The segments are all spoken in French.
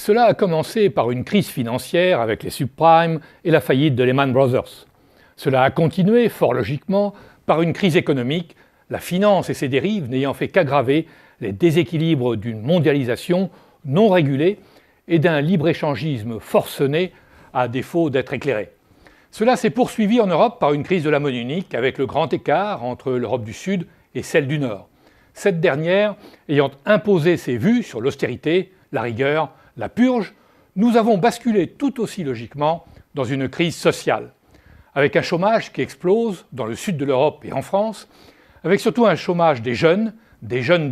Cela a commencé par une crise financière avec les subprimes et la faillite de Lehman Brothers. Cela a continué, fort logiquement, par une crise économique, la finance et ses dérives n'ayant fait qu'aggraver les déséquilibres d'une mondialisation non régulée et d'un libre-échangisme forcené à défaut d'être éclairé. Cela s'est poursuivi en Europe par une crise de la monnaie unique avec le grand écart entre l'Europe du Sud et celle du Nord. Cette dernière ayant imposé ses vues sur l'austérité, la rigueur, la purge, nous avons basculé tout aussi logiquement dans une crise sociale, avec un chômage qui explose dans le sud de l'Europe et en France, avec surtout un chômage des jeunes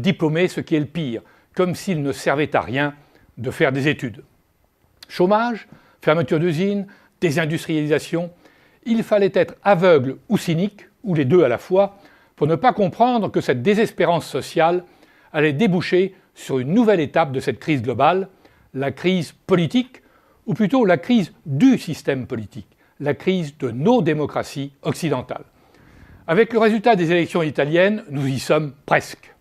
diplômés, ce qui est le pire, comme s'il ne servait à rien de faire des études. Chômage, fermeture d'usines, désindustrialisation, il fallait être aveugle ou cynique, ou les deux à la fois, pour ne pas comprendre que cette désespérance sociale allait déboucher sur une nouvelle étape de cette crise globale, la crise politique, ou plutôt la crise du système politique, la crise de nos démocraties occidentales. Avec le résultat des élections italiennes, nous y sommes presque.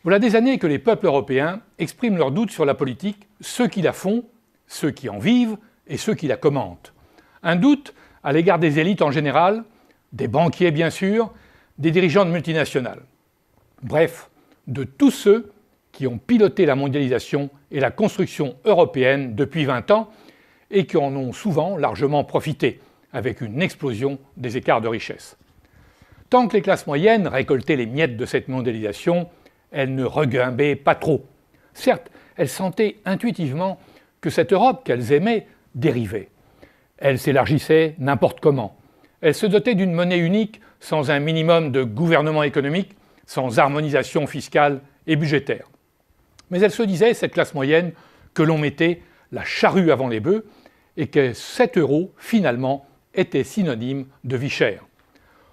Voilà des années que les peuples européens expriment leurs doutes sur la politique, ceux qui la font, ceux qui en vivent et ceux qui la commentent. Un doute à l'égard des élites en général, des banquiers bien sûr, des dirigeants de multinationales. Bref, de tous ceux qui ont piloté la mondialisation et la construction européenne depuis 20 ans et qui en ont souvent largement profité, avec une explosion des écarts de richesse. Tant que les classes moyennes récoltaient les miettes de cette mondialisation, elles ne regimbaient pas trop. Certes, elles sentaient intuitivement que cette Europe qu'elles aimaient dérivait. Elles s'élargissaient n'importe comment. Elles se dotaient d'une monnaie unique sans un minimum de gouvernement économique, sans harmonisation fiscale et budgétaire. Mais elles se disaient, cette classe moyenne, que l'on mettait la charrue avant les bœufs et que 7 € finalement était synonyme de vie chère.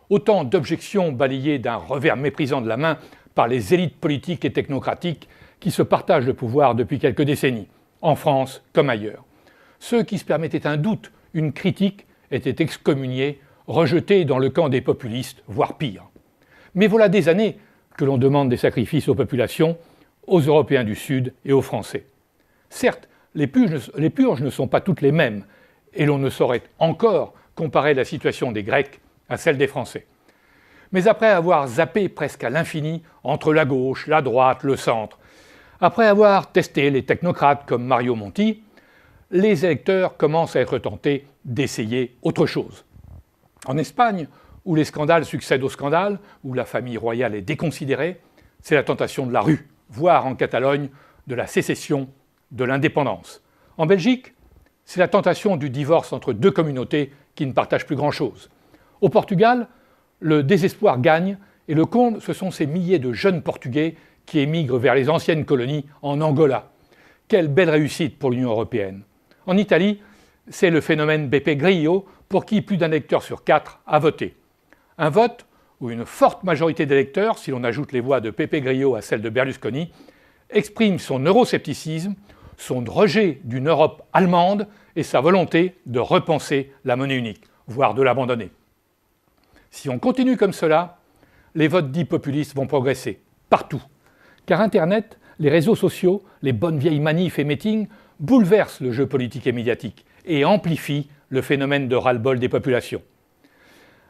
Autant d'objections balayées d'un revers méprisant de la main par les élites politiques et technocratiques qui se partagent le pouvoir depuis quelques décennies, en France comme ailleurs. Ceux qui se permettaient un doute, une critique, étaient excommuniés, rejetés dans le camp des populistes, voire pire. Mais voilà des années que l'on demande des sacrifices aux populations, aux Européens du Sud et aux Français. Certes, les purges ne sont pas toutes les mêmes, et l'on ne saurait encore comparer la situation des Grecs à celle des Français. Mais après avoir zappé presque à l'infini entre la gauche, la droite, le centre, après avoir testé les technocrates comme Mario Monti, les électeurs commencent à être tentés d'essayer autre chose. En Espagne, où les scandales succèdent aux scandales, où la famille royale est déconsidérée, c'est la tentation de la rue, voire en Catalogne, de la sécession, de l'indépendance. En Belgique, c'est la tentation du divorce entre deux communautés qui ne partagent plus grand-chose. Au Portugal, le désespoir gagne et le comble, ce sont ces milliers de jeunes Portugais qui émigrent vers les anciennes colonies en Angola. Quelle belle réussite pour l'Union européenne. En Italie, c'est le phénomène Beppe Grillo pour qui plus d'un électeur sur 4 a voté. Un vote où une forte majorité d'électeurs, si l'on ajoute les voix de Beppe Grillo à celles de Berlusconi, exprime son euroscepticisme, son rejet d'une Europe allemande et sa volonté de repenser la monnaie unique, voire de l'abandonner. Si on continue comme cela, les votes dits populistes vont progresser, partout. Car Internet, les réseaux sociaux, les bonnes vieilles manifs et meetings bouleversent le jeu politique et médiatique et amplifient le phénomène de ras-le-bol des populations.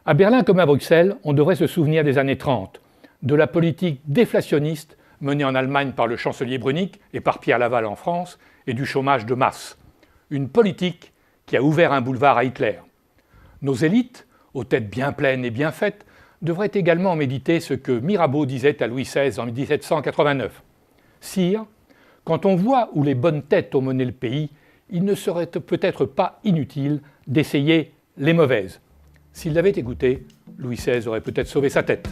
À Berlin comme à Bruxelles, on devrait se souvenir des années 30, de la politique déflationniste menée en Allemagne par le chancelier Brünig et par Pierre Laval en France, et du chômage de masse. Une politique qui a ouvert un boulevard à Hitler. Nos élites, aux têtes bien pleines et bien faites, devraient également méditer ce que Mirabeau disait à Louis XVI en 1789. « Sire, quand on voit où les bonnes têtes ont mené le pays, il ne serait peut-être pas inutile d'essayer les mauvaises. » S'il l'avait écouté, Louis XVI aurait peut-être sauvé sa tête.